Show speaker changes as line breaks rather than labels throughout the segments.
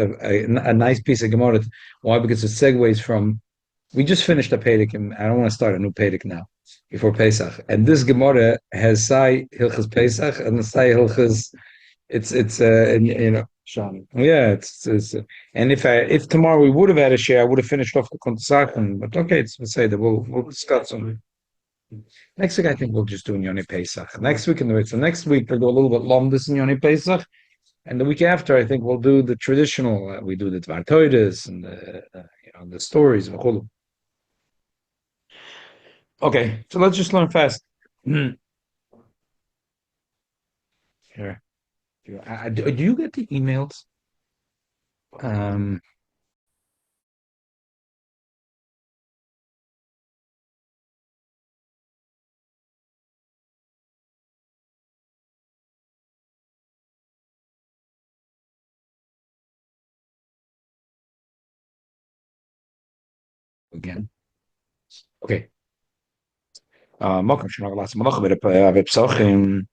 a nice piece of Gemara. Why? Because it segues from. We just finished a Pedic, and I don't want to start a new Pedic now before Pesach. And this Gemara has Sai Hilchas Pesach and the Sai Hilchas. It's yeah, and if tomorrow we would have had a share, I would have finished off the Kontesachim. But okay, it's say that we'll discuss them. Next week I think we'll just do Yoni Pesach. Next week so next week we'll do a little bit Lomdus in Yoni Pesach, and the week after I think we'll do the traditional. We do the Dvar Toides and the stories. Okay, so let's just learn fast. Here. Do you get the emails? Again. Okay. Makom shenag las malach Pesachim.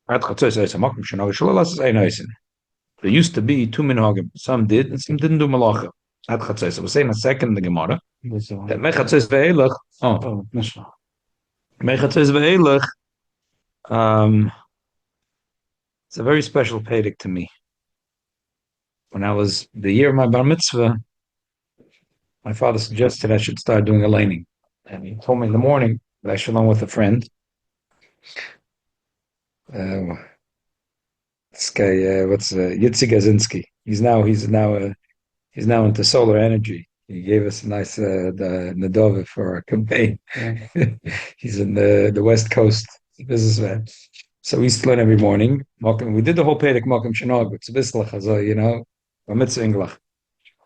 There used to be two minhagim. Some did and some didn't do malacha. At chatzos. We're saying a second in the Gemara that mechatzos ve'elach. Mechatzos ve'elach. It's a very special pedic to me. When I was the year of my bar mitzvah, my father suggested I should start doing a laning, and he told me in the morning that I should along with a friend. This guy, what's Yitzi Gazinski? He's now into solar energy. He gave us a nice the Nadova for our campaign. Yeah. He's in the West Coast, businessman. So we used to learn every morning. We did the whole Pedic Malcolm Shenog. It's Bislach, a mitzvah Englach.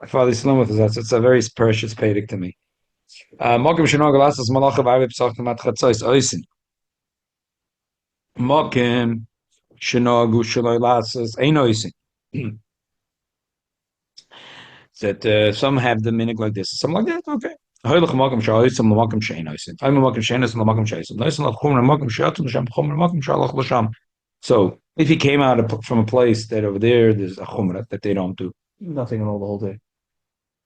My father used to learn with us. It's a very precious Pedic to me. Malcolm Shenog lasas malacha v'ayve p'sachim at chatzos oisin. Malcolm Shenog shaloi lasas ein oisin. That some have the minig like this, some like that. Okay. So if he came out from a place that over there there's a chumrah that they don't do
nothing at all the whole day.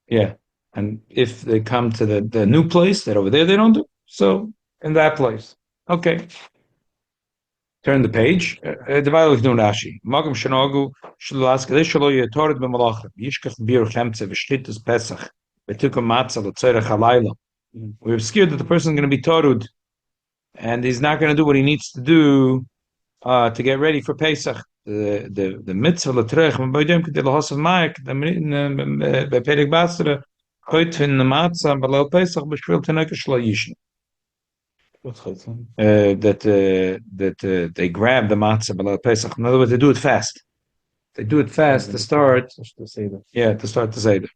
Yeah, and if they come to the new place that over there they don't do, so in that place, okay. Turn the page. Divided with Rashi. Magam Shanagu Shulaska Shalo Yatorid B'Malachim Yishkach Bir Chemtze V'Shtitus Pesach V'Tukum Matzah L'Tzorech Halayla. We're scared that the person is going to be torud, and he's not going to do what he needs to do to get ready for Pesach. The mitzvah L'Tzorech M'Boydem K'Dei L'Hosav Ma'ik B'Perek Basra Choyt Fin Matzah B'Leil Pesach B'Shvil Teneka Shlo Yishna. That they grab the matzah below Pesach. In other words, they do it fast. They do it fast to start. To start the Seder.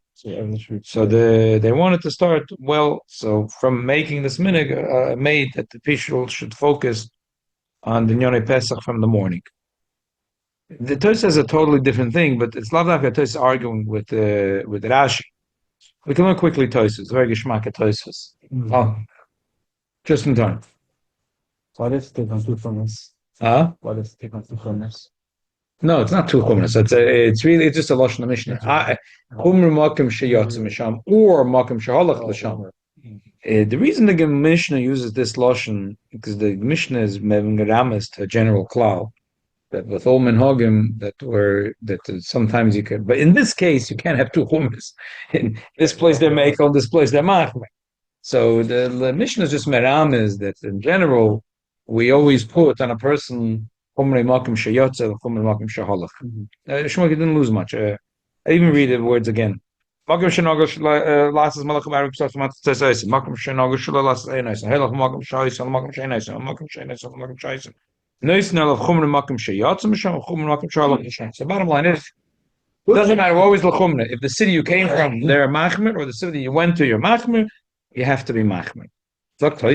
So they wanted to start well. So from making this minig made that the people should focus on the Yonei Pesach from the morning. The Tosfos has a totally different thing, but it's not like Tosfos arguing with Rashi. We can learn quickly Tosfos. Very geschmack at Tosfos. Just in time.
Why does it take on two chumras? Why does it take on two chumras?
No, it's not two chumras. It's just a lashon mishnah. Chumra makom sheyatz misham or makom shehalach l'sham. The reason the Mishnah uses this lashon because the Mishnah is mevingaramas to a general klal that with all minhagim that sometimes you could, but in this case you can't have two chumras. In this place they're mekel, this place they're machmer. So the Mishnah is just meram is that in general we always put on a person chumrei makom sheyotze and chumrei makom shehalach. Shmuel didn't lose much. I even read the words again. Makom shenagosh lasas malachim arab psach matzes makom shenagosh lasas einais helach makom shayis and makom sheinais and makom sheinais and makom shayis. Nois now of chumrei makom sheyotze misham chumrei makom shehalach. So bottom line is it doesn't matter always l'chumrei. If the city you came from they're machmer or the city you went to you're machmer. You have to be machmer. What's the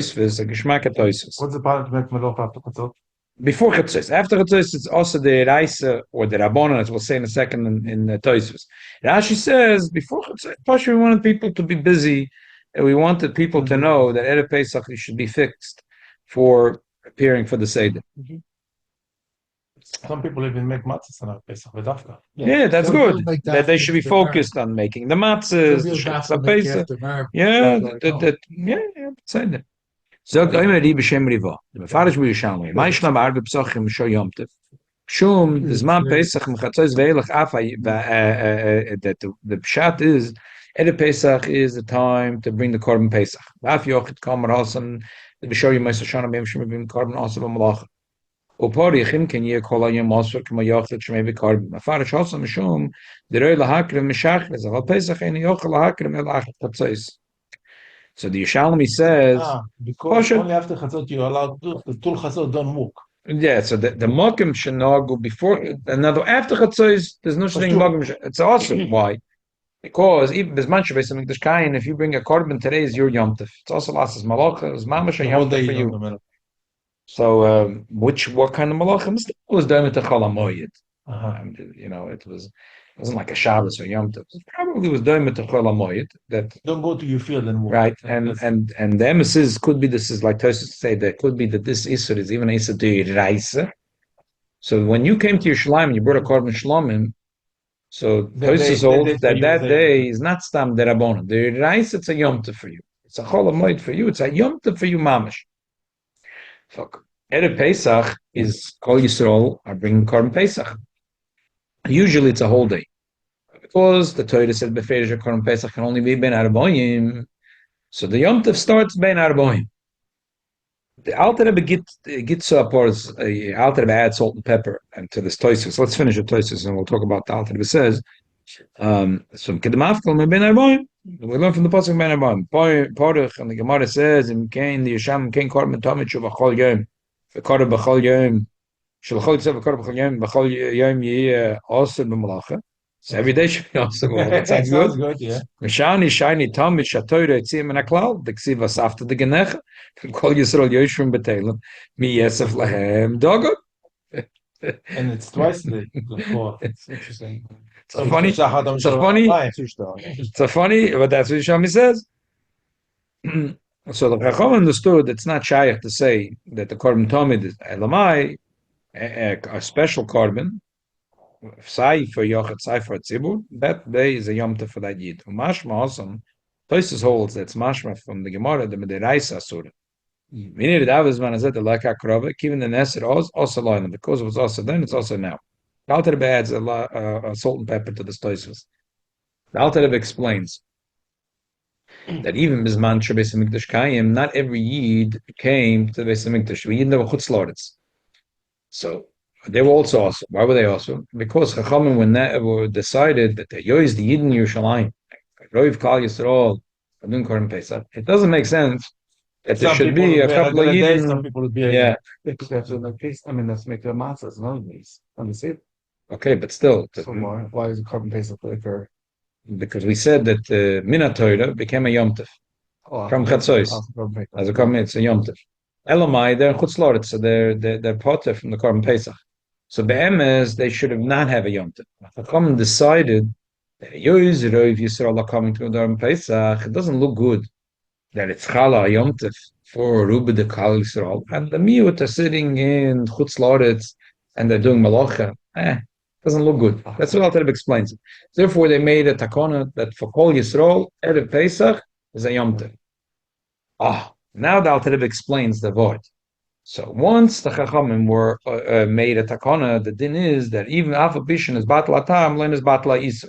part to make malach after chatzot?
Before chatzos. After chatzos, it's also the raisa or the rabbanon, as we'll say in a second in Tosfos. Rashi says before chatzos, we wanted people to be busy, and we wanted people to know that Erev Pesach should be fixed for preparing for the Seder.
Some people even make matzahs on Pesach with Dafka.
Yeah, that's
Some
good.
people make
That they
dafka
should be
with the
focused on making the matzahs, the shechas
make
Pesach.
after Marv.
Yeah, yeah, say that. Sagt immer die Beshem Riva. The Mefarish bi Yishalmi. Ma'ishlam arbe Pesachim sho Yom Tov. Shum, the Zman Pesach Mechatzos ve'elach afay that the pshat is Ede Pesach is the time to bring the Korban Pesach. V'af yochid kamer hasan the B'shor Yom Shana B'yom Shem B'yom Korban also b'malach. Upori Yechim ken yeh kol hayom asur k'ma yochid Shem B'yom Korban. Mefarish hasan Mishum the roi lahakrim Meshachles Aval Pesach ein yochid lahakrim el achat chatzos. So the Yishalmi says
because only after Chatzot you're allowed to Tul Chatzot don't muk.
Yeah, so the mokim should not go before. Another after chatzos, there's no such thing. Mokim. It's awesome. Why? Because even bisman shabes mikdash kain, if you bring a korban today, is your yom tov. It's also lasses malacha. It's mamash a yom tov for you. So, what kind of malacha? It was done with the cholamoyed. You know, it wasn't like a Shabbos or Yom Tov. It probably was done with the cholamoyed. That
don't go to your field and move.
Right, and the emissaries could be this is like Tosis say that could be that this Isur is even Isur de Reise. So when you came to Yerushalayim and you brought a korban shlomim, so Tosis holds that day is not stam derabona. The Reise it's a Yom Tov for you. It's a cholamoyed for you. It's a Yom Tov for you, mamish. So Erev Pesach is Kol Yisrael are bringing korban Pesach. Usually it's a whole day. Because the Torah said Beferish Korban Pesach can only be Ben Arboim. So the Yom Tov starts Ben Arboim. The Alter Rebbe gets up or Alter Rebbe adds salt and pepper and to this Toisus. Let's finish the Toisus and we'll talk about the Alter Rebbe says. So Kedemafkel Ben Arboim. We learn from the Pasuk Ben Arboim. Poruch and the Gemara says in Kain the Yesham Kain Korban Tomit Shuv Achol Yom. The Korban B'Chol Yom. Shalchol Yitzav Korban B'Chol Yom. B'Chol Yom Yeh Osir B'Malacha. So every day should be awesome. That sounds good.
Yeah.
Mishani shiny Talmud Shatoyre Tzim and Aklal. The Ksivas after the Genech. Kol Yisrael Yoshrim Betelim. Mi Yesef Lahem Dogo.
And it's twice the fourth.
It's interesting.
It's a funny. It's a funny, but that's what Shami says. So the Chacham understood it's not shaykh to say that the Korban Tomid is Elamai, a special Korban. Sai for Yochet, Sai for Tzibur, that day is a Yom Tov for that Yid. Mashma also, Tosis holds that's Mashma from the Gemara, the Mederaisa Surah. Meaning that was when I said the Laka Krova, even the Neser also line, because it was also then, it's also now. The Alter Rebbe adds a salt and pepper to the Tosis. The Alter Rebbe explains that even Bizman Beis Hamikdash Kayim, not every Yid came to the Beis Hamikdash. We Yid never Chutz Lords. So they were also awesome. Why were they awesome? Because Chachamim were decided that they used the Yid in Yerushalayim, Roiv Kal Yisrael, Adun Korban Pesach. It doesn't make sense that there should be a couple of Yid.
Some people would be
Because they have to make peace. I mean, let's make the matzahs, not these. Understand?
Okay, but still.
So why is the Korban Pesach for?
Because we said that Mina Torah became a Yom Tov from Chatzos. As a Korban, it's a Yom Tov. Elamai, they're Chutz Lords, so they're potter from the Korban Pesach. So be'emes, they should have not have a Yom Tov. Chachamim decided that if Yisrael are coming to the Korban Pesach, it doesn't look good that it's Chala Yom Tov for Ruba de Kal Yisrael, and the Miut are sitting in Chutz Lords and they're doing Malacha. Doesn't look good. That's what Alter Rebbe explains it. Therefore, they made a takona that for Kol Yisrael, Erev Pesach is a Yom Tov. Now the Alter Rebbe explains the void. So once the Chachamim were made a takana, the din is that even Alpha Bishan is Batla Tam, Len is Batla Isur.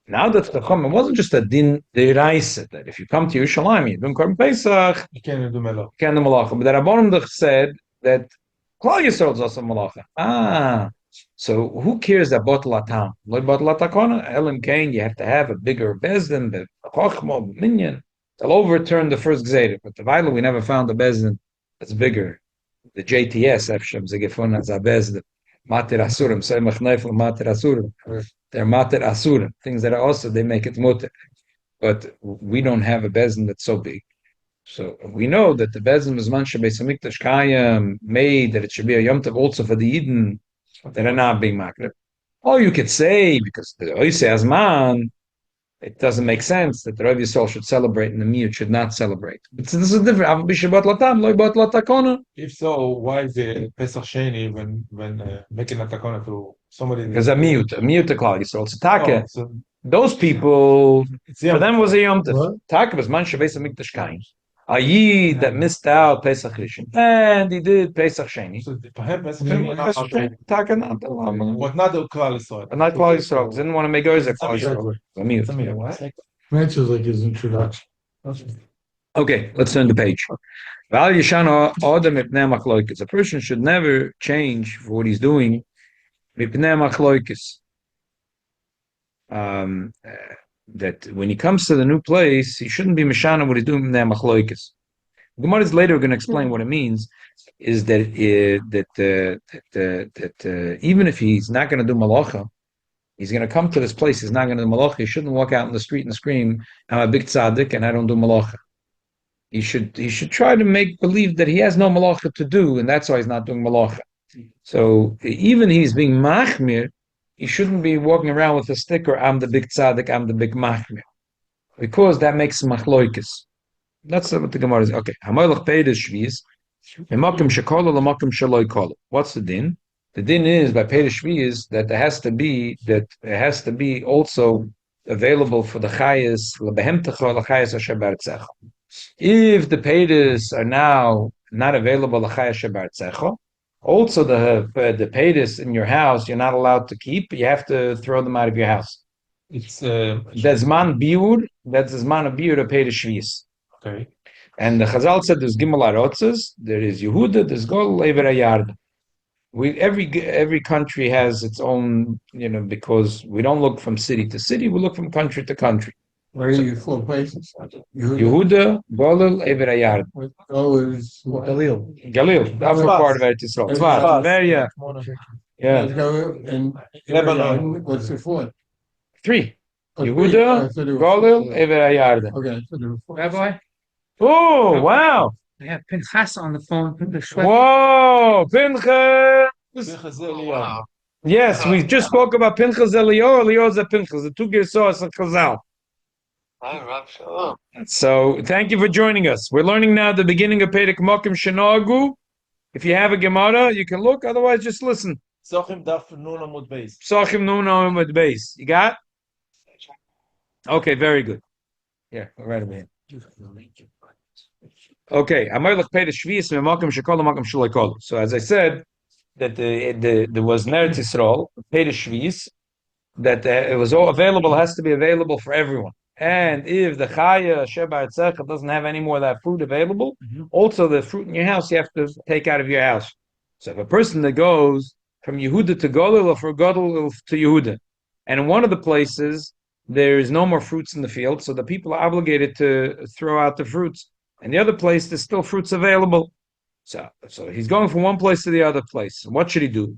Now that the Chachamim wasn't just a din deraisa that if you come to Yerushalayim, you don't Korban Pesach,
you can't do Malacha.
But the Rabbanim said that Klal Yisrael is also Malacha. So who cares that Batla Tam? Like Batla Takana, Elim Kain, you have to have a bigger bezdin, the Chochma, Minyan. They'll overturn the first Gzeda, but the Vaila we never found a bezdin that's bigger. The JTS, Efshem, Zegefon as a bezdin. Mater Asurim, Semach Neifel, Mater Asurim. They're Mater Asurim. Things that are also, they make it mutter. But we don't have a bezdin that's so big. So we know that the bezdin was Mansha Beis Hamikdash Kayam made that it should be a Yom Tov also for the Yidden that are not being makriv. Or you could say, because the Oise Azman, it doesn't make sense that the Rav Yisrael should celebrate and the Miyut should not celebrate. But this is different.
If so, why is the Pesach Sheni when making a takana to somebody?
Because a Miyut to Klal Yisrael. It's a taka.
So
Those people,
it's
for them was a Yom Tov. Taka was man Shabbos Mikdash Kain. A Yid that missed out Pesach Rishon, and he did Pesach Sheni.
So for him, Pesach Sheni,
Taka not
but not the Klal Yisrael.
not Klal Yisrael. Didn't want to make Ozer Klal Yisrael. A Miyut.
Mentions like his introduction.
Okay, let's turn the page. A person should never change for what he's doing. That when he comes to the new place, he shouldn't be mishana what he's doing. Gemara is later going to explain what it means. Is that even if he's not going to do malacha, he's going to come to this place. He's not going to do malacha. He shouldn't walk out in the street and scream, "I'm a big tzaddik and I don't do malacha." He should try to make believe that he has no malacha to do, and that's why he's not doing malacha. So even he's being machmir, he shouldn't be walking around with a sticker, "I'm the big tzaddik, I'm the big machmir," because that makes machloikis. That's what the Gemara is. Okay, hamalach peides shvius, emakim shekolo lemakim shaloi kolo. What's the din? The din is by peides shvius that it has to be also available for the chayes lebehemtecha lachayes asher baritzecha. If the peides are now not available lachayes asher baritzecha, also the peides in your house you're not allowed to keep. You have to throw them out of your house.
It's
That's man biur. That's zman of biur of peides shvius.
okay.
And the Chazal said there's Gimel Arotzes, there is Yehuda, there's Gol Lever Ayard. Every country has its own, because we don't look from city to city, we look from country to country.
Where are you 4 places?
Yehuda, Golil, Lever Ayard.
Oh, is Galil.
Galil, the upper part of Eretz Yisrael. Tzfat, Tveria. Yeah.
And Lebanon, what's the 4th?
3.
Oh,
Yehuda, Golil, Lever Ayard.
Okay, so there were 4.
Rabbi,
Oh, wow.
I have Pinchas on the phone.
Whoa, Pinchas.
Wow.
Yes, we just spoke about Pinchas Eliyahu. Eliyahu is a Pinchas. The two Gersos and Chazal.
Hi, Rav Shalom.
So, thank you for joining us. We're learning now the beginning of Perek Mokim Shenagu. If you have a Gemara, you can look. Otherwise, just listen.
Psachim daf nun amud beis.
Psachim nun amud beis. You got? Okay, very good. Yeah, right over here. Okay, so as I said, that there was Eretz Yisrael, Peiris Shvius, that it was all available, has to be available for everyone. And if the Chaya Sheba Tzechah doesn't have any more of that fruit available, also the fruit in your house you have to take out of your house. So if a person that goes from Yehuda to Golil or from Golil to Yehuda, and in one of the places there is no more fruits in the field, so the people are obligated to throw out the fruits. And the other place, there's still fruits available. So he's going from one place to the other place. What should he do?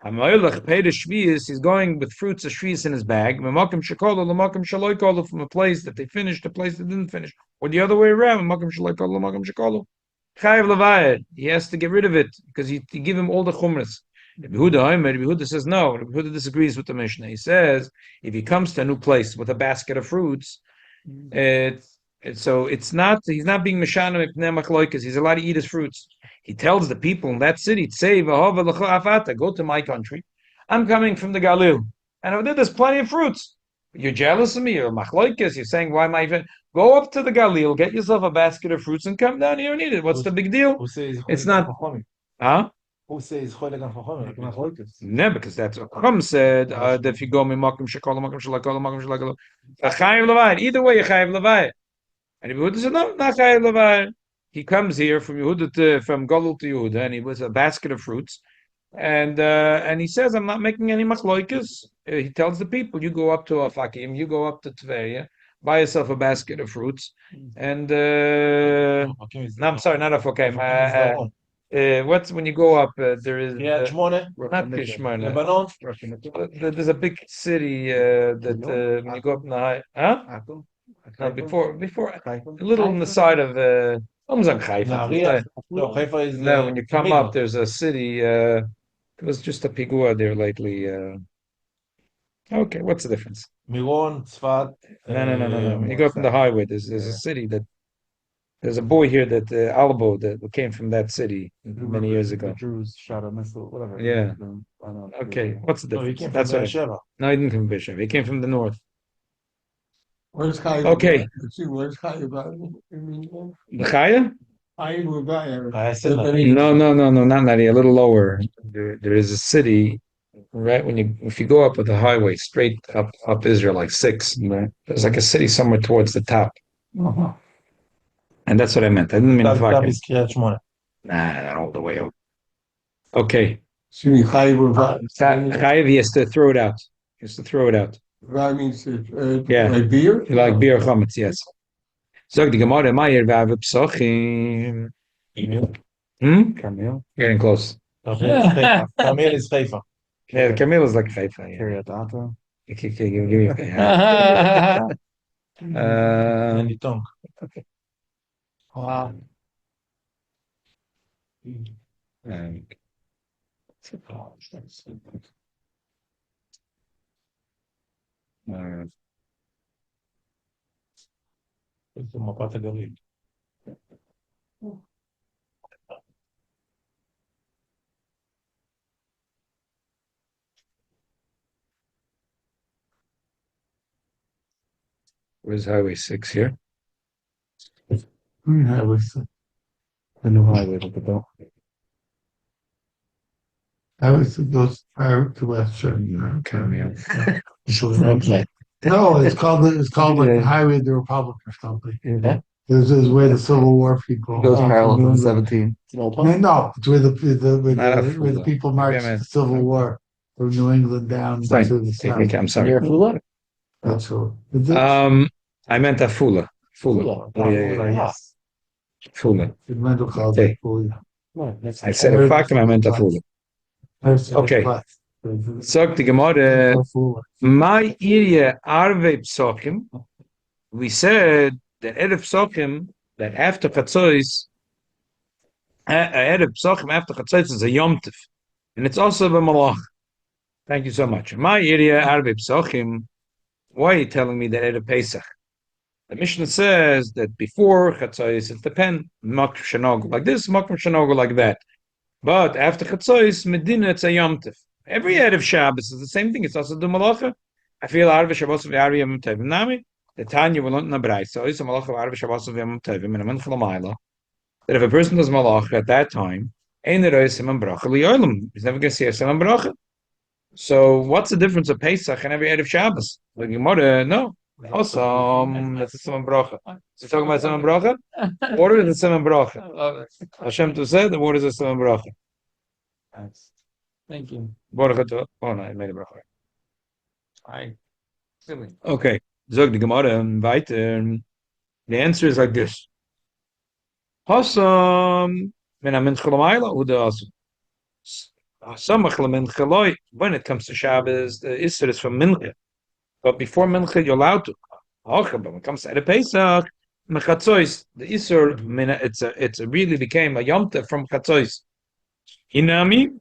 He's going with fruits of shvius in his bag. From a place that they finished to a place that didn't finish. Or the other way around. He has to get rid of it because you give him all the chumras. Yehuda says no. Yehuda disagrees with the Mishnah. He says if he comes to a new place with a basket of fruits, so it's not, he's not being mishana because he's allowed to eat his fruits. He tells the people in that city, say, go to my country. I'm coming from the Galil, and over there's plenty of fruits. You're jealous of me, you're machloikis, you're saying, why am I even? Go up to the Galil, get yourself a basket of fruits, and come down here and eat it. What's the big deal? It's not. Huh?
Who says choleg and chacham?
No, because that's what Chum said. That if you go makom shekol, makom shalakol, makom shalakol, chayiv levayit. Either way, you chayiv levayit. And Yehuda said, no, not chayiv levayit. He comes here from Yehuda from Golul to Yehuda, and he was a basket of fruits, and he says, I'm not making any machloikas. He tells the people, you go up to Afakim, you go up to Tveria, buy yourself a basket of fruits, and no, I'm sorry, not Afakim. What's when you go up? There is
Shmone,
not Kishmone.
Lebanon.
There's a big city that when you go up in the high, huh? No, before a little on the side of almost on Haifa.
No, Haifa is
No, when you come up, there's a city. It was just a pigua there lately. Okay, what's the difference?
Miron, Tzfat.
No. When you go from the highway, there's a city that there's a boy here that Albo that came from that city many years ago.
The Jews shot a missile, whatever.
Yeah.
I don't know.
Okay, what's the
No, he
difference?
came from
That's what I.
Beersheba.
No, he didn't come from Bishop. He came from the north.
Where's Chaim?
Okay.
See, where's Chaim?
The Chaya?
I said that.
No, not Nadi. A little lower. There is a city right if you go up with the highway straight up Israel like 6.
Right.
There's like a city somewhere towards the top,
Uh-huh.
and that's what I meant. I didn't mean
That
fucking.
is Kiryat Shmona.
Nah, not all the way up. Okay.
See, Chaim.
Chayav, he has to throw it out. He has to throw it out.
That means
Yeah.
like beer?
Like beer chametz, yes. Zog the Gemara, Mayer v'ave psochim.
Camille.
Getting close.
Kamil is Haifa.
Yeah, Camille is like Haifa. Yeah.
Kiryat Ata.
Okay, give me.
And the tongue.
Wow.
It's a Mapat HaGalil.
Where's Highway 6 here?
Highway.
The new highway with the belt.
Highway goes to West Shore.
Camille.
Okay.
No, it's called like the Highway of the Republic or something.
Yeah.
This is where the Civil War people
It goes parallel to the
No,
17.
no, it's where where the people marched
man.
the Civil War from New England down
Fine.
to the south.
Okay, I'm sorry.
Near Fula?
That's all.
I meant Afula. Fula. Yeah.
Yes.
Fula.
Mendel called
Okay.
it Fula.
I said a fakim, I meant Afula. Okay. Zog the Gemara, my area arve psochim. We said that Erev Psochim, that after Chatzos, Erev Psochim after Chatzos is a Yom Tov, and it's also a Malach. Thank you so much. My area arve Psochim. Why are you telling me that Erev Pesach? The Mishnah says that before Chatzos it's the pen Makr Shanogu like this, Makr Shanogu like that. But after Chatzos, Medina it's a Yom Tov. Every Erev Shabbos is the same thing. It's also the Malacha. I feel Arve Shabbos of Yari Yom Tov. Nami, the Tanya will not nabrayt. So it's a Malacha of Arve Shabbos of Yom Tov. In a Mincha Lamayla, that if a person does Malacha at that time, Ein Eroy Simon Bracha Liyolim. He's never going to see a Simon Bracha. So what's the difference of Pesach and every Erev Shabbos? Like Gemara, no. Awesome. That's a Simon Bracha. So you're talking about Simon Bracha? What is the Simon Bracha? Hashem to say the word is a Simon Bracha.
Nice. Thank you.
Baruch oh no, I made a bracha.
Hi. Silly.
Okay. Zog the Gemara weiter. The answer is like this. Hasam min a mincha l'mayla uda asum. Samach l'mincha loy. When it comes to Shabbos, the Isser is from mincha. But before mincha, you're allowed to. But when it comes to Erev Pesach, mechatzois, the Isser, it's really became a Yom Tov from chatzois. Inami.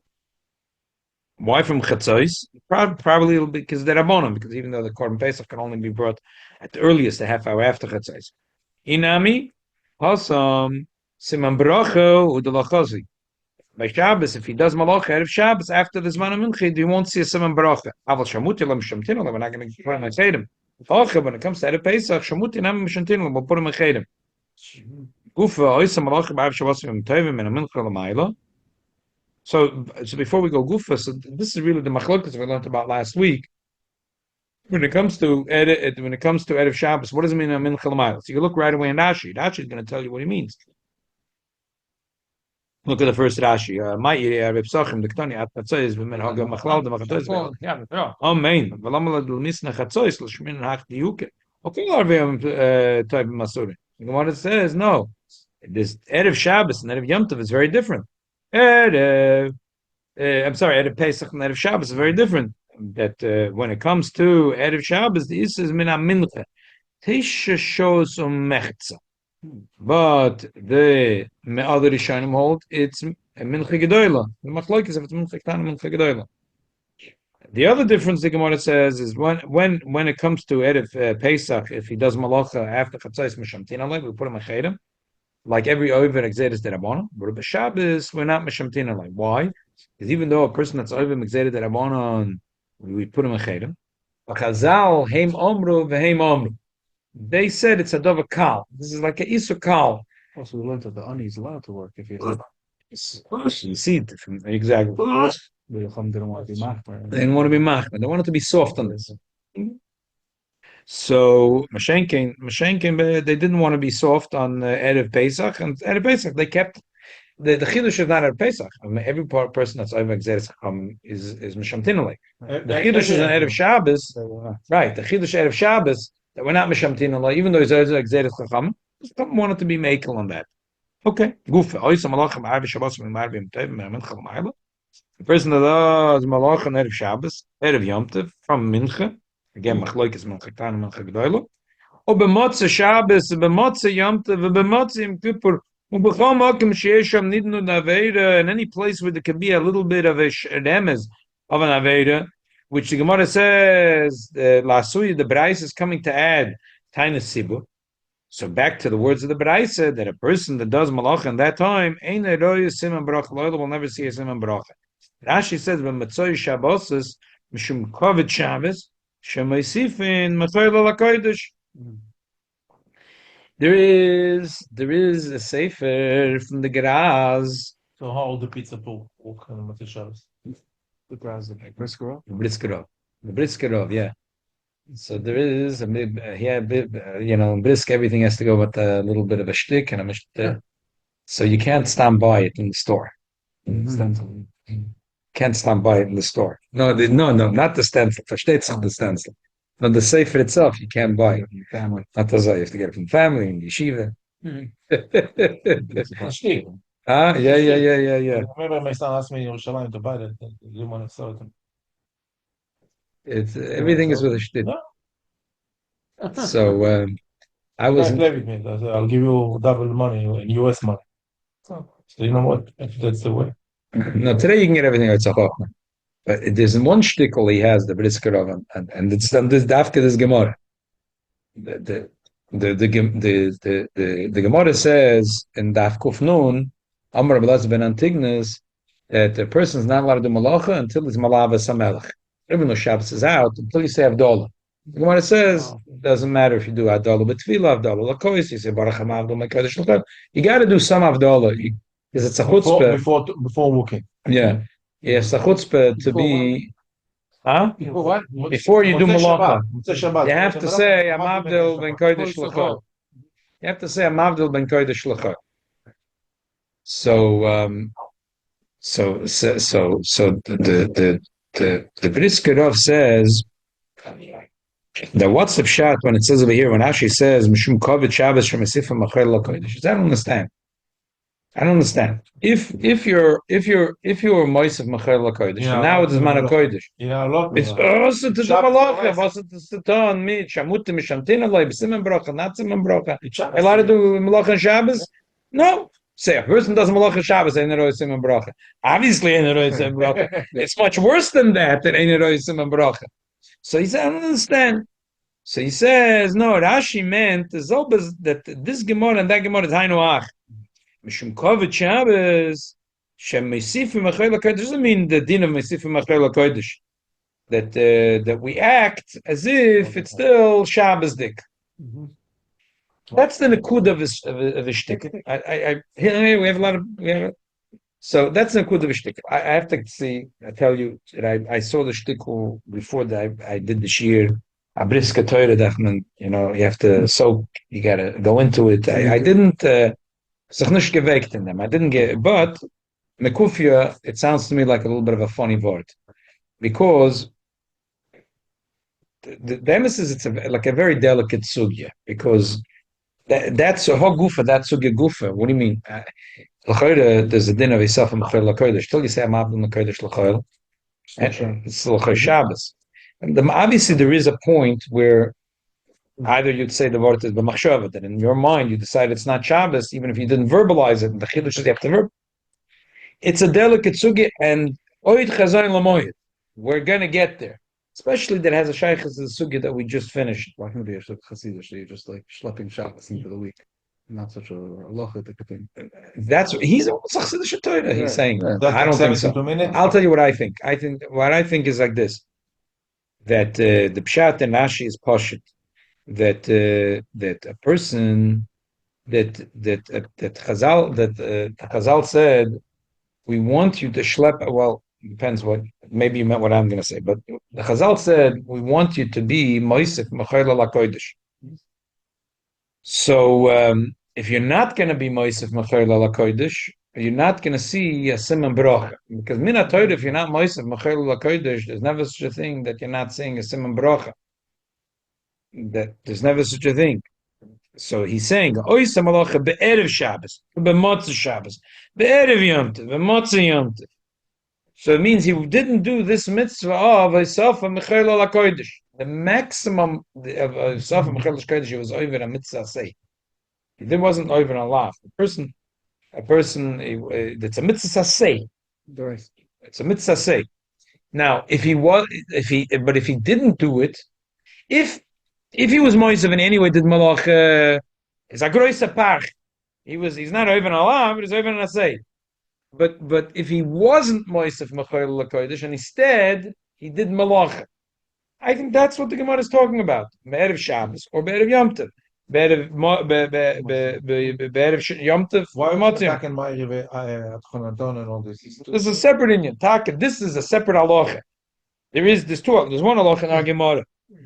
Why from Chatzos? Probably it'll be because they're Rabbanon, because even though the Korban Pesach can only be brought at the earliest a half hour after Chatzos. Inami, Hasam, Siman Bracha, Udalachazi. By Shabbos, if he does Malacha Erev Shabbos after the Zman Minchid, you won't see a Siman Bracha. Aval Shamutilam Shamtinulam, we're not going to put him in Chedim. When it comes to Erev Pesach, Shamutinam Shamtinulam, we'll put him in Chedim. Gufa, Oisa Malacha, Ba'av Shabbos, Vim Tovim, and a Mincha L'mayla. So before we go Gufa, so this is really the machlokas we learned about last week. When it comes to Erev Shabbos, what does it mean in Mincha L'mayla? So you look right away in Rashi. Rashi is going to tell you what he means. Look at the first Rashi. My area Erev Pesachim the Ktani at Chatzos v'min Hagam Machlal the Machatos. Amen. V'lam l'dul misna Chatzos l'shmin hach diyuke. Okay, Arvei Toib Masuri. The Gemara says no. This Erev Shabbos and Erev Yom Tov is very different. Erev Pesach and Erev Shabbos is very different. That when it comes to Erev Shabbos, the Issa is min mincha. Tisha shows mechza. But the other Rishonim hold it's a mincha gedoyla. The machlok is if it's mincha ketana, mincha gedoyla. The other difference the Gemara says is when it comes to Erev Pesach, if he does malacha after Chatzos Mishamtin Alei, we put him a chedem. Like every over exeris derabbanon, but with Shabbos we're not mishamtin alei. Why? Because even though a person that's over exeris derabbanon, we put him in chedem. Chazal heim omru v'heim omru. They said it's a dova kal. This is like a isu kal.
Also, we learned that the ani is allowed to work if he's.
You see it exactly.
The Chum didn't want to be machmer.
They didn't want to be machmer. They wanted to be soft on this. So Mashenkin, they didn't want to be soft on Erev Pesach, and Erev Pesach they kept the chiddush is not Erev Pesach. I mean, every person that's over Exeris is Mishamtinale. The chiddush is on Erev Shabbos, right? The chiddush Erev Shabbos that we're not Mishamtinale, even though it's over Exeris Chacham. Some wanted to be makel on that. Okay, Gufa. The person that does malach on Erev Shabbos, Erev Yom Tov from Mincha. Again, machloikes Mincha Ktan and Mincha Gdoilo. Or b'motzei Shabbos, b'motzei Yom Tov, b'motzei Yom Kippur, u'b'chol makom sheyesh sham nidnu n'aveira, in any place where there could be a little bit of a remez of an aveira, which the Gemara says, Lasuya, the Brais is coming to add Tainus Sibur. So back to the words of the Braisa, that a person that does malacha in that time, ein eroy siman bracha, loyal will never see a siman bracha. Rashi says, b'motzei Shabbos, mishum kovet Shabbos, Shemaisifin Matayla Lakoidish. There is a sefer from the Geraz.
So how old the pizza pool? What kind of Matishavs?
The grass, the briskerov.
The Briskerov, yeah. So there is a brisk. Everything has to go with a little bit of a shtick and a so you can't stand by it in the store. Can't stand by it in the store. No, not the stencil. Versteht's not the stencil. No, the sefer itself you can't buy.
Family.
Not the you have to get it from family and yeshiva. Yeah.
I remember my son asked me in Yerushalayim to buy that. He didn't want to sell it.
It's everything is with a shtit.
No.
So I was.
Play with me. I said, I'll give you double the money in US money. So you know what? That's the way.
No, today you can get everything outside. But there's one shtickle he has, the Briskerov, and it's done this after this Gemara. The Gemara says in Daf Kuf Nun, Amar Abelaz ben Antignas, that the person is not allowed to do malacha until he's malava samelech. Even though Shabbos is out, until you say Avdolah. The Gemara says it doesn't matter if you do Avdolah, but Tefillah Avdolah, Lakois, you say Baruch Hamavdol Mekadosh L'Chol. You got to do some Avdolah because it's a chutzpah
before walking.
Yeah. Yes, a chutzpah to be. Huh?
Before what?
Before you do malacha,
you
you have to say Amavdil ben Kodesh L'Chol. You have to say Amavdil ben Kodesh L'Chol. So the Briskerov says that what's the pshat when it says over here when Ashi says Mishum Kovet Shabbos Shemesifim Machel LaKodesh. I don't understand. If you're Moisef Machel LaKodesh, and now it is Man HaKodesh. It's also to do malacha, also to sit on me, Shamutim Mishamtin Alei, B'Simen Bracha, not Simen Bracha. Allowed to do malacha on Shabbos? No. Say a person does malacha Shabbos, ain't Roy Simen Bracha. Obviously, ain't Roy Simen Bracha. It's much worse than that ain't Roy Simen Bracha. So he said, I don't understand. So he says, no, Rashi meant that this Gemara and that Gemara is Hainu Ach. Mishum Kovet Shabbos, Shem Mesifim Machel HaKodesh doesn't mean the din of Mesifim Machel HaKodesh. That we act as if it's still Shabbos dik. That's the Nakud of a shtick. We have a lot of. So that's the Nakud of a shtick. I have to see. I tell you that I saw the shtick before that I did the shir. Abriska Torah Dachman. You have to soak. You got to go into it. I didn't. Sich geweckt in them. I didn't get. But Mekufia. It sounds to me like a little bit of a funny word, because the emphasis it's like a very delicate sugya, because. That's a gufa. That's a gufa. What do you mean? There's a din of Isaf and Mechel LaKodesh. Till you say I'm Abdul LaKodesh L'Chol, it's L'Chol Shabbos. And obviously, there is a point where either you'd say the word is b'machshava, that in your mind you decide it's not Shabbos, even if you didn't verbalize it. And the chiddush is you have to verb. It's a delicate sugi, and oid chazayin lamoyed. We're gonna get there. Especially that has a shaykhs to the sugya that we just finished.
Why can't be a Hasidish? You're just like schlepping Shabbos into the week. Not such a halachic thing.
That's he's almost Chassidish Torah. He's saying. I don't think so.
72 minutes?
I'll tell you what I think. What I think is like this: that the pshat and Rashi is pashut. That a person that Chazal said, we want you to schlep. Well, depends what. Maybe you meant what I'm going to say, but the Chazal said we want you to be moisef mechayla lakodesh. So if you're not going to be moisef mechayla lakodesh, you're not going to see a simon bracha, because min ha'Torah, if you're not moisef mechayla lakodesh, there's never such a thing that you're not seeing a simon bracha. That there's never such a thing. So he's saying, Oysa malacha be'erev Shabbos, be'motzah Shabbos, be'erev Yom Tov, be'motzah Yom Tov. So it means he didn't do this mitzvah of Isafa Mechel al HaKodesh. The maximum of Isafa Mechel al HaKodesh was over a mitzvah say. It wasn't over a laugh. A person, it's a mitzvah say. It's a mitzvah say. Now, if he didn't do it, if he was moisav in any way, did malach is a groisa parch. He's not over an alam, but he's over an asay. But if he wasn't moisav mechayil lakodesh and instead he did malach, I think that's what the Gemara is talking about. Be'erev Shabbos or be'erev Yom Tov. Be'erev Yom Tov.
Why not back in my and all this?
This is a separate inyan. This is a separate halacha. There's two. There's one halacha in our Gemara,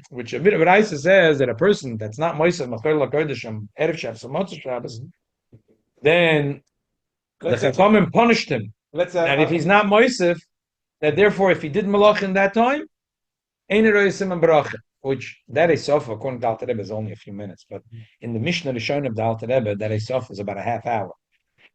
which a bit of Raisa says that a person that's not moisav mechayil lakodesh on erev Shabbos or motzah Shabbos, then the Chachamim punished him. And if he's not moisef, that therefore if he did malach in that time, ein roisim and bracha, which that Esof, according to Alter Rebbe, is only a few minutes. But in the Mishnah Rishon of the Alter Rebbe, that Esof is about a half hour.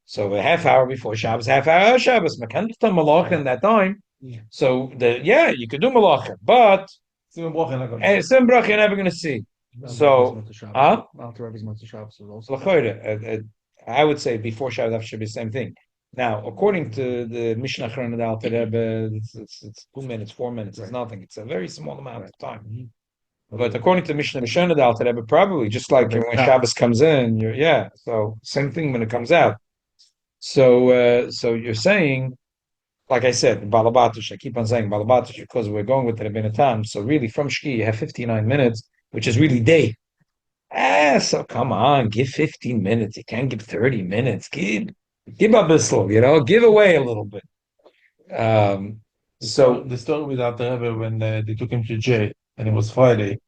So a half hour before Shabbos, half hour after Shabbos, makan to malach in that time. So you could do malach, but sim bracha you're never going to see. So,
Alter Rebbe's Motzei Shabbos was also.
I would say before Shabbos should be the same thing. Now, according to the Mishnah Chron of the Alter Rebbe, it's 2 minutes, 4 minutes. It's nothing. It's a very small amount of time. But according to Mishnah Rishon of the Alter Rebbe, probably just like when Shabbos comes in, so same thing when it comes out. So you're saying, like I said, Balabatush. I keep on saying Balabatush because we're going with the Rebbeinu Tam. So really, from Shki, you have 59 minutes, which is really day. So come on, give 15 minutes. You can't give 30 minutes. Give a bissel, give away a little bit.
So the story with Alter Rebbe when they took him to jail and it was Friday,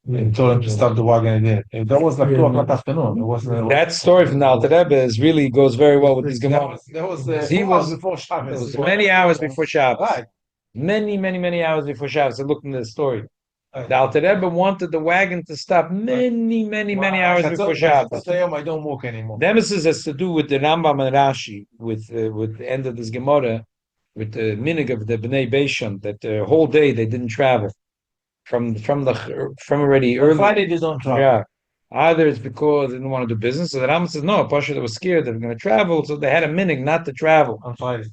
and told him to stop the wagon again. That was like 2 o'clock afternoon. It wasn't. That
story from the Alter Rebbe really goes very well with these Gemara.
That was before Shabbos.
It was many hours before Shabbos. Right. Many hours before Shabbos. I looked into the story. The Alter Rebbe wanted the wagon to stop many hours before Shabbos.
I don't walk anymore.
The emphasis has to do with the Rambam and Rashi, with the end of this Gemara, with the minig of the Bnei Beishan, that the whole day they didn't travel from already early.
Friday they don't travel.
Yeah. Either it's because they didn't want to do business, so the Rambam says no. Pasha was scared they were going to travel, so they had a minig not to travel
on Friday.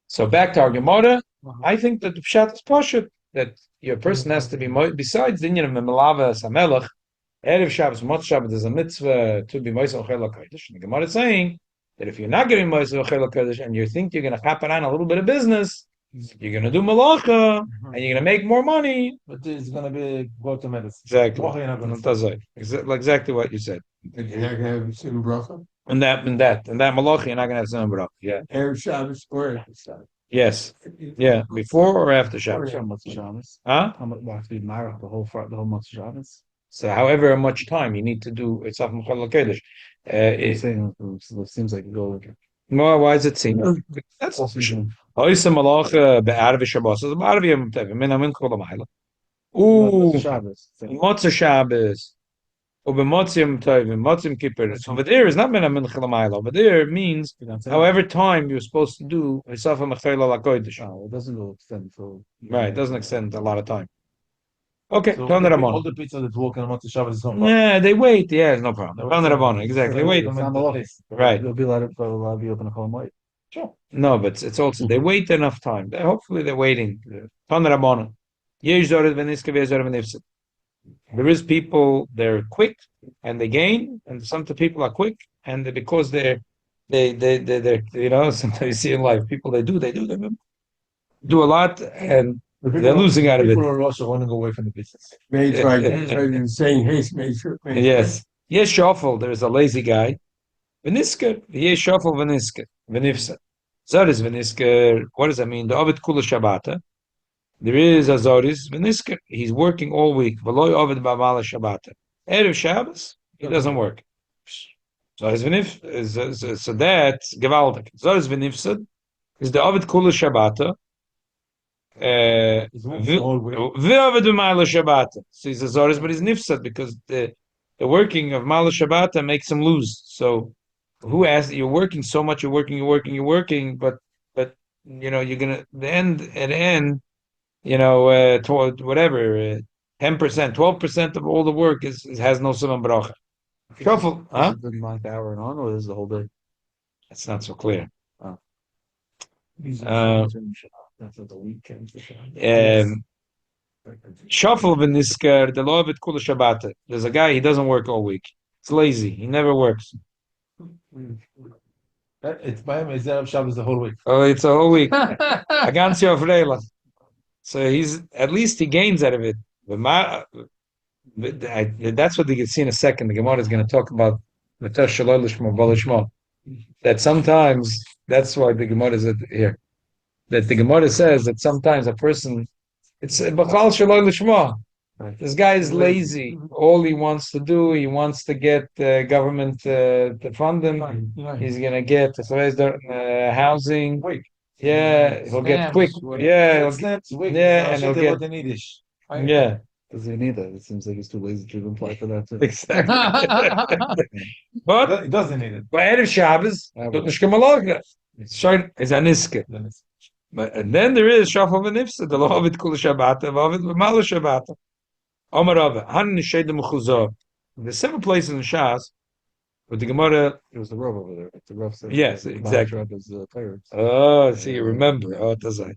So back to our Gemara, I think that the pshat is Pasha, that your person has to be besides the Inyan of Melava Samelach, Erev Shabbos, Mot Shabbos, there's a mitzvah to be Moisel Chel HaKodesh. The Gemara is saying that if you're not getting Moisel Chel HaKodesh and you think you're going to happen on a little bit of business, you're going to do malacha and you're going to make more money.
But it's going to be go to medicine.
Exactly what you said.
And you're not going to have Simon bracha?
And that malacha, you're not going to have Simon bracha. Yeah.
Erev Shabbos or after Shabbos?
Yes. Yeah. Before or after Shabbos? Huh?
How much have to be married the whole Motzei Shabbos?
So however much time you need to do it's off Mechal HaKodesh.
It seems like go.
No, why does it seem? That's Oysa malacha be'arvi Shabbos. So be'arvi Yom Tov. Min amin kol ha'mayla. Motzei Shabbos. U'b'motzei Yom Tov. Motzei Yom Kippur. So over there is not min amin kol ha'mayla. Over there means however time you're supposed to do Isafa Mechayla HaKodesh.
It doesn't go extend. So
right, it doesn't extend a lot of time. Okay,
so
Tana Rabbanon.
All the pizza that walk on Motzei Shabbos is not.
Yeah, they wait. Yeah, no problem. Tana Rabbanon, exactly. Wait.
Right. You'll be allowed to be open a whole night.
Sure.
No, but it's also they wait enough time. Hopefully they're waiting. There is people they're quick and they gain, and some people are quick and because they're sometimes you see in life people they do a lot and they're losing out of it.
People are also running away from the business.
Made right, saying, hey, made sure.
Yes. Yes, shuffle. There's a lazy guy. Venisker. Yes, shuffle venisker. Venifsa. Zoris venisker. What does that mean? The Ovid Kula Shabbata. There is a Zoris venisker. He's working all week. Veloy Ovid Bamala Shabbata. Erev Shabbos, he doesn't work. Zoris venif. So that's gewaltig. Zoris venifsad is the Ovid Kula Shabbata. So he's a Zoris, but he's nifsad because the working of Mala Shabbat makes him lose. So who asked you're working so much, you're working, but you're gonna the end, whatever 10%, 12% of all the work has no suman bracha. Shuffle, huh?
The 9th hour and on, or is the whole day?
That's not so clear.
That's at the weekend.
Shuffle v'nisker the law of it kula Shabbat. There's a guy he doesn't work all week. He's lazy. He never works.
It's by him. Erev Shabbos the whole week.
Oh, it's a whole week. Agansio Freila. So he's at least he gains out of it. That's what you can see in a second. The Gemara is going to talk about that sometimes that's why the Gemara is here. That the Gemara says that sometimes a person it's b'chal shaloi lishma. This guy is lazy. All he wants to do, he wants to get government to fund him. He's gonna get housing.
Quick.
Yeah, he'll get quick. Yeah, and he'll get. Yeah,
Does he need that? It seems like he's too lazy to even apply for that too.
Exactly. But
It doesn't need it.
But Erev Shabbos, it's a niske. And then there is Shafal v'nifsa, the law of it kula Shabbat, the law of it v'mala Shabbat. Omar Rava, Han nished mechuzah. There's several places in Shas, but the Gemara.
It was the Rav over there. The Rav said.
Yes, exactly.
Pirates.
Oh, see, you remember. Oh, does I?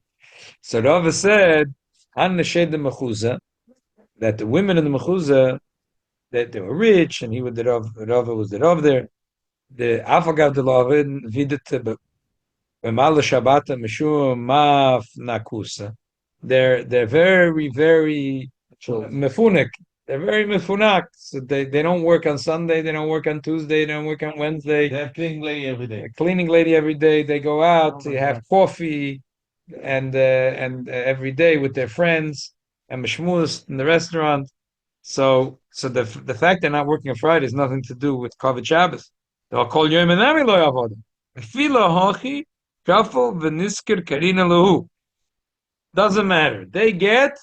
So Rava said, Han nished mechuzah, that the women in the mechuzah, that they were rich, and he was the Rav. Rava was the Rav there. The Afagav the law videt. They're very, very mefunik. They're very mefunak. So they don't work on Sunday, they don't work on Tuesday, they don't work on Wednesday.
They have cleaning lady every day.
Cleaning lady every day. They go out, they have coffee and every day with their friends and mishmus in the restaurant. So the fact they're not working on Friday has nothing to do with Kavod Shabbos. They'll call Yom Enami lo yavodim. Shuffle v'nisker karina lahu. Doesn't matter. They get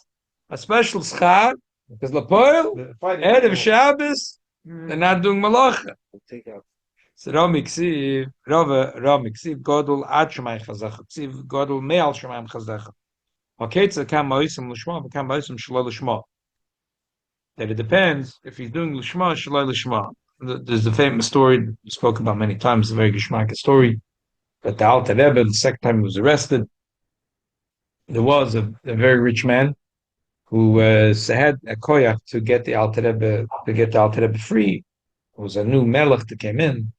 a special schar because lapoil Erev Shabbos they're not doing malacha. So Rav Miksiv Godul ad Shemayim Chazach Miksiv Godul me'al Shemayim Chazach. Haketza kam ma'osim l'shma v'kam ma'osim shelo l'shma. That it depends if he's doing l'shma shelo l'shma. There's the famous story we spoke about many times. A very geschmack story. That the Alter Rebbe, the second time he was arrested, there was a very rich man who had a koyach to get the Alter Rebbe free. It was a new melech that came in.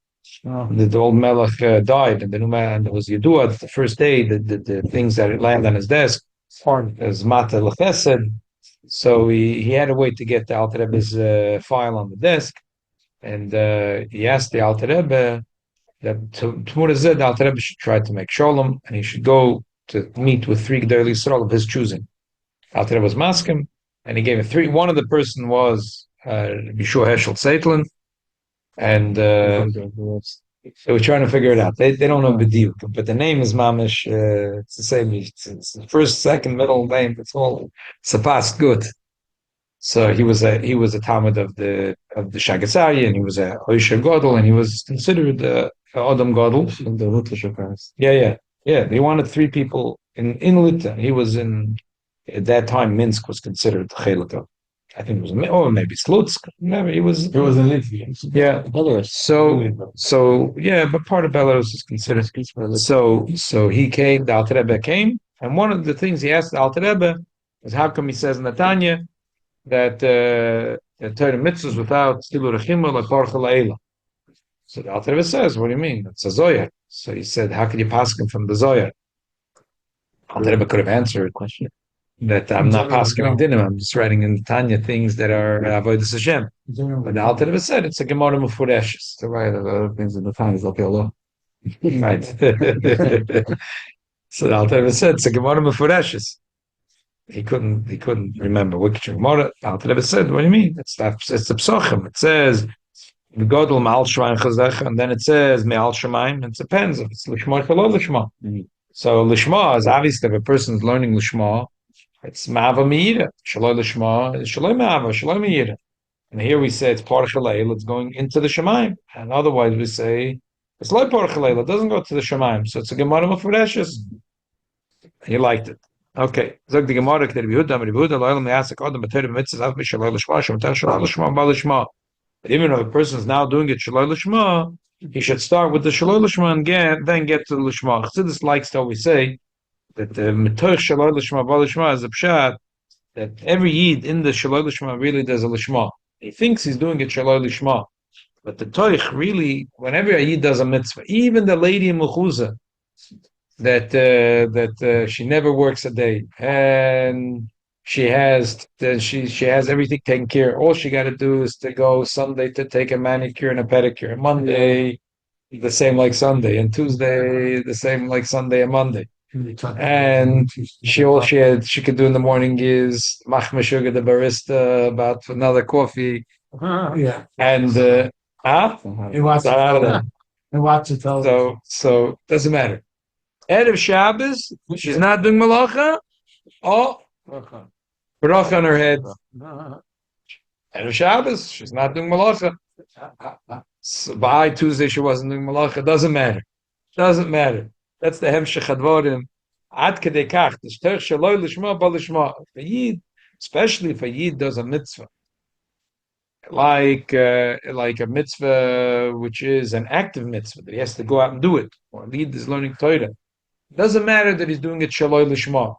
The old melech died, and the new man was Yedua. The first day, the things that land on his desk as mata lechesed. So he had a way to get the Alter Rebbe's file on the desk, and he asked the Alter Rebbe that Tmura the Alter Rebbe should try to make shalom, and he should go to meet with 3 Gedolei Yisrael of his choosing. Alter Rebbe was maskim, and he gave him 3. One of the person was Yeshua Heschel Zeitlin, and they were trying to figure it out. They don't know B'diuk, but the name is Mamish. It's the same. It's the first, second, middle name. It's all surpassed good. So he was a Talmud of the Shagatzari, and he was a Oisha Godel, and he was considered Adam Godel.
The Lutlisha parents.
Yeah. They wanted 3 people in Lit. He was in at that time. Minsk was considered Chelika. I think it was, or maybe Slutsk. Maybe it was.
It was in Lithuania.
Yeah. So yeah, but part of Belarus is considered. So he came. The Alter Rebbe came, and one of the things he asked the Alter Rebbe is, how come he says in Netanya that Torah mitzvahs without stilu rechima like Baruch Leila? So the Alter Rebbe says, what do you mean? It's a Zoya. So he said, how can you pass him from the Zoya? Alter Rebbe could have answered that I'm not passing him dinner. I'm just writing in Tanya things that are avodas Hashem. But the Alter Rebbe said it's a Gemara Mefureshes.
To write other things in the time is okay, Allah.
Right. So the Alter Rebbe said it's a Gemara Mefureshes. He couldn't remember which Gemara. The Alter Rebbe said, what do you mean? It's the Pesachim. It says V'godol Ma'al Shemaim Chazecha, and then it says Me'al Shemaim. It depends if it's Lishma or Lo Lishma. So Lishma is obviously if a person's learning Lishma, it's Ma'ava Me'ira. Shaloi Lishma, Shaloi Ma'ava, Shaloi Me'ira. And here we say it's Parach Leil, it's going into the Shemaim. And otherwise we say it's like Parach Leil, it doesn't go to the Shemaim. So it's a Gemara Mefureshes. He liked it. Okay. Zog the Gemara, K'ter Yehuda, Amar Yehuda, Lo'elam Me'asek Adam, B'Torah B'Mitzvah, Av Mishaloi Lishma, Shemutar Shaloi Lishma, Ba Lishma. But even if a person is now doing it Shaloi Lishma, he should start with the Shaloi Lishma and then get to the Lishma. Chassidus likes to always say that the Mitoch Shaloi Lishma, Ba Lishma is a pshat that every Yid in the Shaloi Lishma really does a Lishma. He thinks he's doing it Shaloi Lishma. But the Toich really, whenever a Yid does a mitzvah, even the lady in Mechuza, that she never works a day and she has everything taken care. All she got to do is to go Sunday to take a manicure and a pedicure. Monday, the same like Sunday, and Tuesday, the same like Sunday and Monday. And she could do in the morning is machme sugar the barista about another coffee.
Yeah.
And
He wants to tell them.
So doesn't matter. Erev Shabbos, she's not doing malacha. Oh, bracha on her head. Erev Shabbos, she's not doing malacha. So by Tuesday, she wasn't doing malacha. Doesn't matter. That's the hemshech hadvarim. Ad kedei kach. The shterch shaloi lishma ba lishma. For Yid, especially if a Yid does a mitzvah, like a mitzvah which is an active mitzvah that he has to go out and do it, or a Yid is learning Torah. Doesn't matter that he's doing it shaloi lishma.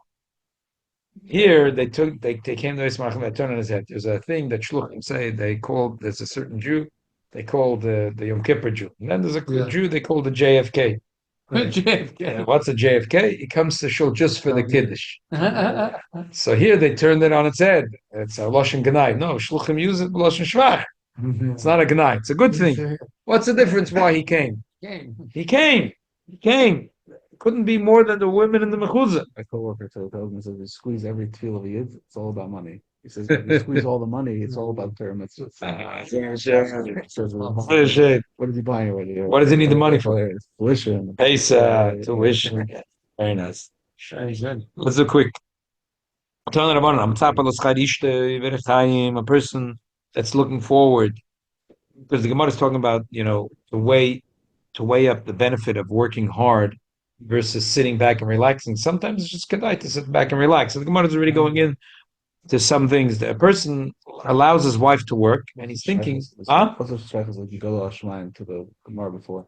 Here they came to Yismach and they turned on his head. There's a thing that shluchim say. There's a certain Jew they call the Yom Kippur Jew, and then there's a Jew they call the JFK.
JFK.
And what's a JFK? He comes to shul just for the kiddush. So here they turned it on its head. It's a lashon ganai. No, shluchim use it lashon shvach. It's not a ganai. It's a good thing. What's the difference? Why he came? He came. Couldn't be more than the women in the mechuzah.
My coworker tells me, says, you squeeze every teal of a Yid, it's all about money. He says, if you squeeze all the money, it's all about Torah mitzvahs. What is he buying already?
What does he need the money for?
Tuition.
Tuition. Very nice. Very good. Let's do quick. A person that's looking forward, because the Gemara is talking about, to weigh up the benefit of working hard versus sitting back and relaxing. Sometimes it's just good to sit back and relax. So the Gemara is already going in to some things that a person allows his wife to work, and he's thinking,
What's the strike is like you go to Shemaim to the Gemara before?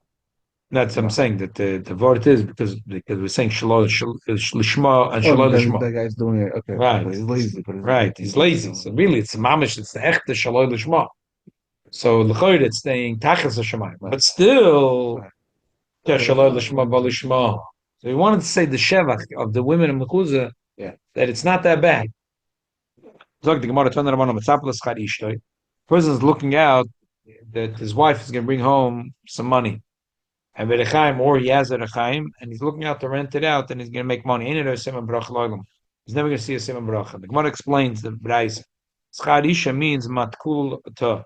That's what I'm saying, that the word is because we're saying Shalom Lishma and Shalom Lishma.
That guy's doing it. Okay.
Right.
He's lazy.
Right. He's lazy. So really, it's mamish. It's the echte Shalom Lishma. So l'chayr it's saying Tachas Hashemayim, but still Shalom Lishma Ba Lishma. So we wanted to say the shevach of the women in Mechuzah, that it's not that bad. Person's looking out that his wife is going to bring home some money, and or he has a rechaim, and he's looking out to rent it out, and he's going to make money. He's never going to see a simon bracha. The Gemara explains the brayse. Schar isha means matkul ta,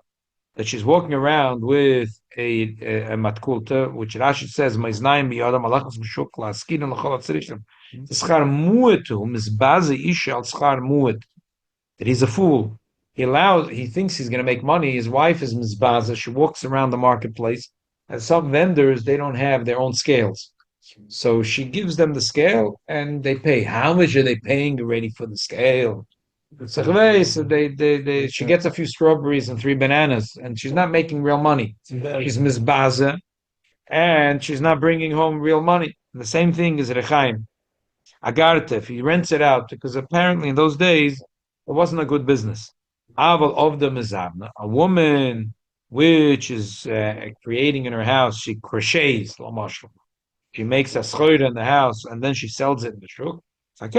that she's walking around with a matkul ta, which Rashi says meiznaim biyadam alachos mishukla skin and lachol atzrishim. Schar muetu misbaze isha al schar muet. That he's a fool. He thinks he's going to make money. His wife is mizbaza. She walks around the marketplace, and some vendors, they don't have their own scales. So she gives them the scale and they pay. How much are they paying already for the scale? So she gets a few strawberries and 3 bananas, and she's not making real money. She's mizbaza, and she's not bringing home real money. The same thing is rechaim. Agartef, he rents it out because apparently in those days it wasn't a good business. Aval of the mizabna, a woman which is creating in her house, she crochets, she makes a schoira in the house and then she sells it in the shuk. There's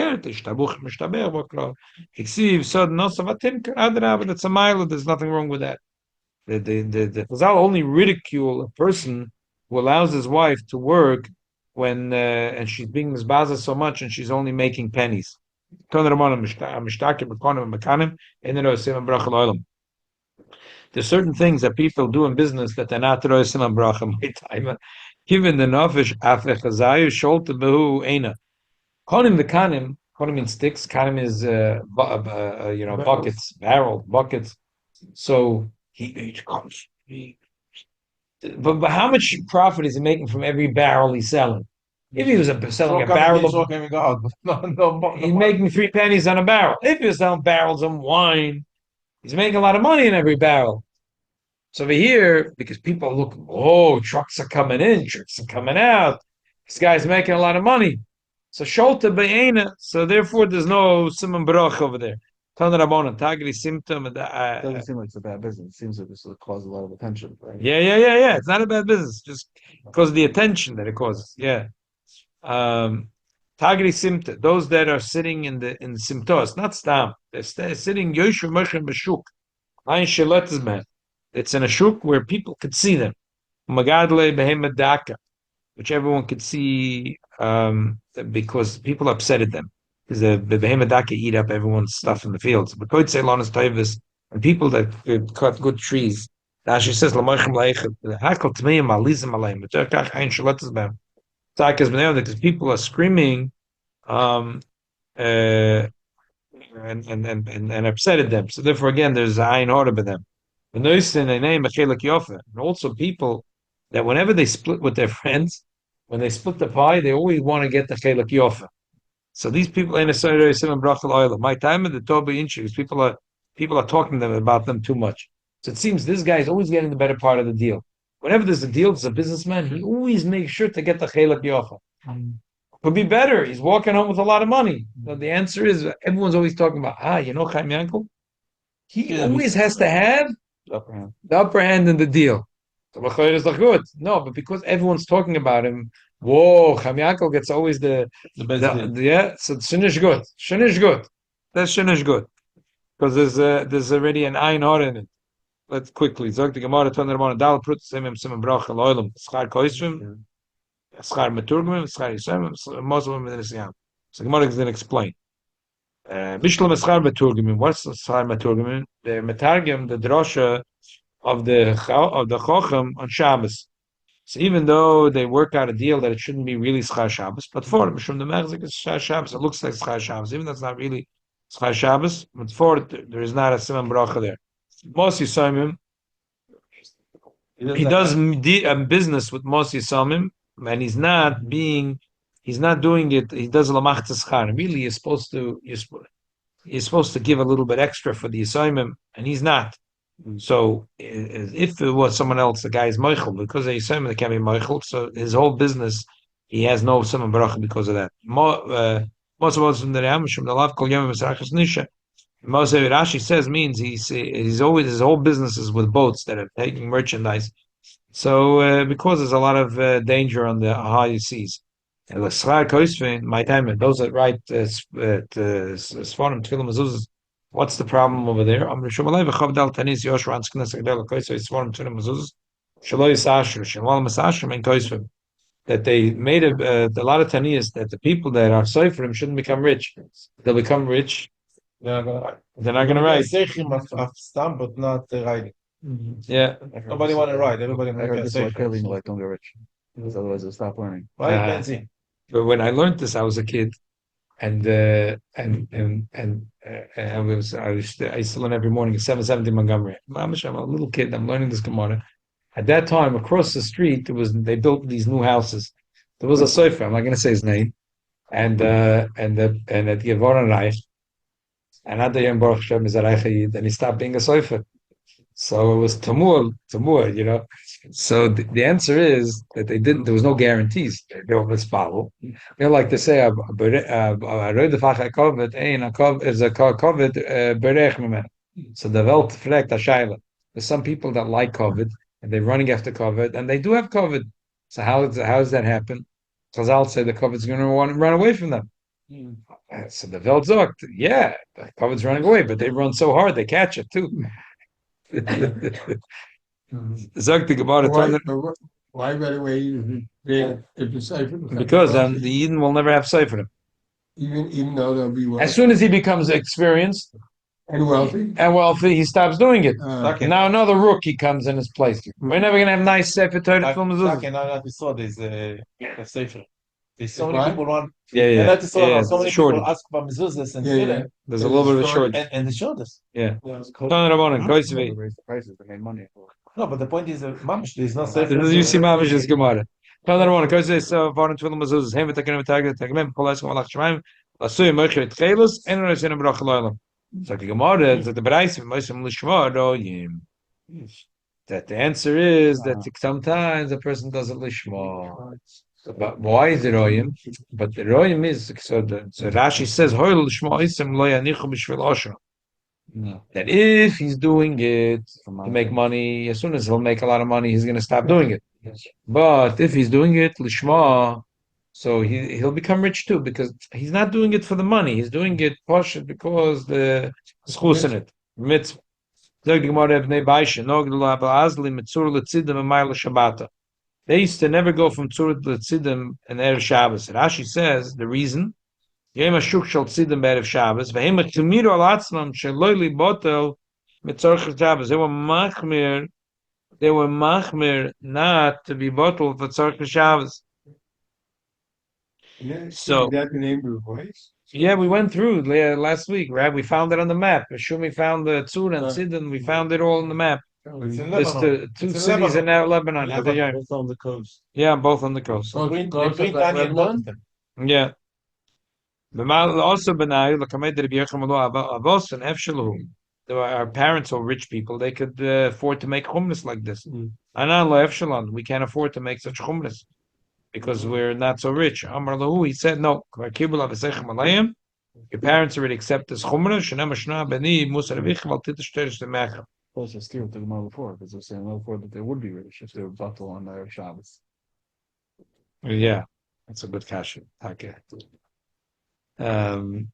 a mile, there's nothing wrong with that. The Chazal only ridicule a person who allows his wife to work when and she's being misbaza so much and she's only making pennies. There's certain things that people do in business that they're not roisim and bracha. Given the nafesh afechazayu sholte behu eina. Konim the kanim. Konim means sticks. Kanim is buckets, barrel buckets. So he comes. But how much profit is he making from every barrel he's selling? If he was selling a barrel of, he's making 3 pennies on a barrel. If he was selling barrels of wine, he's making a lot of money in every barrel. So over here, because people look, oh, trucks are coming in, trucks are coming out. This guy's making a lot of money. So Sholta Be'ena, so therefore there's no Simon Baruch over there. Tagri symptom.
It doesn't seem like it's a bad business. It seems like this will cause a lot of attention, right?
Yeah. It's not a bad business, just because of the attention that it causes. Yeah. Tagri Simta, those that are sitting in the Simtos, not Stam. They're sitting Yoshu Moshe Bashuk. Ein Sheletizman. It's in a shuk where people could see them. Magadle Behemoth Daka, which everyone could see because people upset at them. Because the Behemoth Daka eat up everyone's stuff in the fields. But Koit Ceylon is Tavis, and people that cut good trees. She says, Lamoichem Leichet, Hakal Tmeim Alizim Aleim, but Turkach Ein Shaletas Bem. Takas Beneon, because people are screaming and upset at them. So therefore, again, there's a Ein Order by them. And also people that whenever they split with their friends, when they split the pie, they always want to get the chelak yofa. So these people in my time in the Toba Inches, people are talking to them about them too much. So it seems this guy is always getting the better part of the deal. Whenever there's a deal, it's a businessman, he always makes sure to get the chelak yofa. Could be better. He's walking home with a lot of money. So the answer is everyone's always talking about Chaim Yankel. He always has to have the upper hand in the deal. So is good. No, but because everyone's talking about him, whoa, Chaim Yaakov gets always the best deal. Yeah, so Shinish good. That's Shinish good. Because there's already an Ein Or in it. Let's quickly. Zog the Gemara, Ton Ramon, Dal, Prut, Semim, Simim, Bracha, Loilam, Schar Koisvim, Schar Meturgmim, Schar Yisem, Muslim, and Isyam. So Gemara is going to explain. Bishlam Eschar Meturgmim. What's Schar Meturgmim? The Metargim, the drosha of the Chochem on Shabbos. So even though they work out a deal that it shouldn't be really Schar Shabbos, but for it, Mishum the Mechzik is Schar Shabbos. It looks like Schar Shabbos, even though it's not really Schar Shabbos. But for it, there is not a Simon Bracha there. Mos Yisomim, he does business with Mos Yisomim, and he's not doing it. He does Lamach Tzchar. Really, you're supposed to give a little bit extra for the Yisomim, and he's not. So if it was someone else, the guy is Meichel, because they say they can't be Meichel. So his whole business, he has no Simon Baruch because of that. Rashi says means he's always his whole business is with boats that are taking merchandise. So because there's a lot of danger on the high seas. And the Schar Koisvin, my time, those that write Sforim Tfilim Mezuzahs. What's the problem over there? That they made a lot of taniyas that the people that are soifrim shouldn't become rich. They'll become rich. They're not going to write.
Stam, but not writing.
Yeah.
Nobody want to write. Everybody
I heard this like early, like don't get rich, because otherwise they'll stop learning.
Right,
but when I learned this, I was a kid, and I used to learn every morning at 770 Montgomery. I'm a little kid. I'm learning this Gemara. At that time, across the street, they built these new houses. There was a sofer. I'm not going to say his name, and at Yevoran Reich. And at the end, Baruch Hashem is and he stopped being a sofer. So it was tamur, you know. So the answer is that they didn't. There was no guarantees. They were follow. They like to say, is a COVID berech memenu. So the Welt fragt Ashayla. There's some people that like COVID and they're running after COVID and they do have COVID. So how does that happen? Chazal say the COVID's going to run away from them. So the Welt sagt, yeah, the COVID's running away, but they run so hard they catch it too. Sagt the Gemara,
Why right away if it's safe?
because then the Eden will never have sight for them.
Even though they'll be wealthy.
As soon as he becomes experienced
And wealthy.
he stops doing it.
Second.
Now another rookie comes in his place. We're never gonna have nice Sefer Torah film
Second, now that we saw there's a safer. There's so many
What?
people want.
Yeah.
That is so many
shortage.
people ask about mezuzahs and tefillin,
There's a little bit of a shortage.
and the shoulders.
Yeah.
Raise the prices. They made money.
No, but the point is, mamish, there's no safer.
You see, Mamish is Gemara. Another one. Because it's foreign tefillin mezuzahs. Hem v'takenim v'tagim kol eschem alach shemaim. Lasuy moichet tchelos en roishen brach loylam. So the Gemara is that the Baraisa Moshem Lishma Royim. That the answer is that sometimes a person does it Lishma. But why is it Royim? But the Royim is so Rashi says Hoil Lishma Isem Lo Yanichu B'Shvil Osher. That if he's doing it to make money, as soon as he'll make a lot of money, he's going to stop doing it. But if he's doing it Lishma, so he'll become rich too, because he's not doing it for the money. He's doing it partially because the schus in it. Mitzvah. They used to never go from Tzur L'Tzidim and Erev Shabbos. Rashi says the reason. Yom Hashuk Shel Tzidim Erev Shabbos. V'hem Chemiru Al Atzmam Sheloi Libotel Mitzorch Shabbos. They were machmir not to be bottled for Tzorch Shabbos. So
that's the name of the place.
Yeah, we went through last week, right? We found it on the map. Shumi found the Tzur and Sidon. We found it all on the map.
It's in
There's
Lebanon.
two
It's in
cities in
Lebanon.
Lebanon.
Both on the coast.
Yeah, both on the coast.
Between Tanya and Washington.
Yeah. Also, Benai, Avos and Efshalu. Our parents are rich people. They could afford to make chumras like this. We can't afford to make such chumras because we're not so rich. Amar lahu, he said, no. Your parents already accept this chumrah.
Plus, I steer with the Gemara before because they're saying before that they would be rich if they were bottle on their Shabbos.
Yeah, that's a good kasha. Okay.
Kind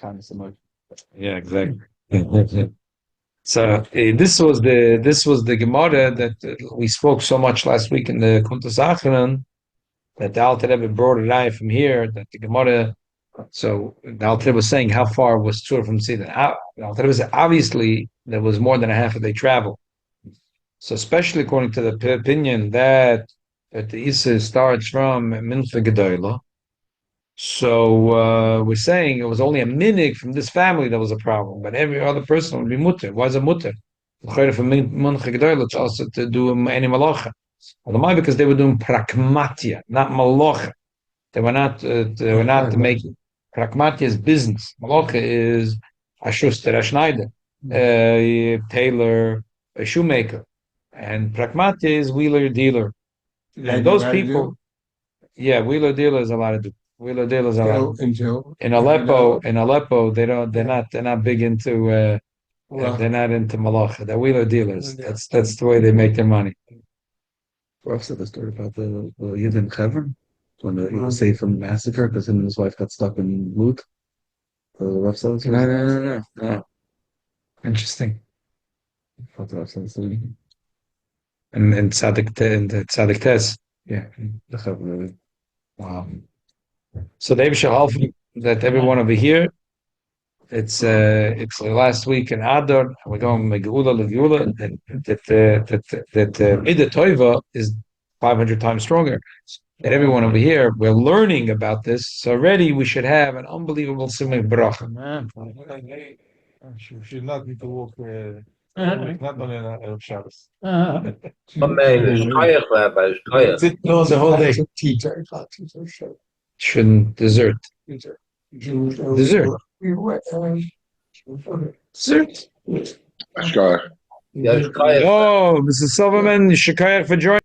of similar.
Yeah, exactly. So this was the Gemara that we spoke so much last week in the Kuntas Acharon, that the Alter Rebbe brought it out from here, that the Gemara. So the Alter Rebbe was saying how far was Tzur from Sidon. The Alter Rebbe said obviously there was more than a half a day travel. So especially according to the opinion that the Issa starts from Mincha Gedoyla. So we're saying it was only a minig from this family that was a problem, but every other person would be mutter. Why is it mutter? Also to do any malacha. Because they were doing pragmatia, not malacha. They were not to make pragmatia is business. Malacha is a schuster, a schneider, a tailor, a shoemaker, and pragmatia is wheeler dealer. And those people, yeah, wheeler dealer is a lot to do. Wheeler dealers are in Aleppo. They're not big into. They're not into malacha. They're wheeler dealers. That's the way they make their money.
Rough said the story about the Yid in Hebron when he was saved from the massacre because him and his wife got stuck in Amud. The Rough said the story.
No. Interesting.
I thought the Rough said the story.
And Tzadik Tes.
Yeah, the Hebron.
Wow. So David Shahalf that everyone over here. It's last week in Adar. We're going Megula Leviula. That Ida Toiva is 500 times stronger. That everyone over here, we're learning about this. So already we should have an unbelievable simon bracha.
Should not need to walk. Not on a Shabbos.
Rabbi,
No, the whole day.
Shouldn't dessert. Sir?
Ashkar.
Oh, Mrs. Silverman, Shikayach for joining.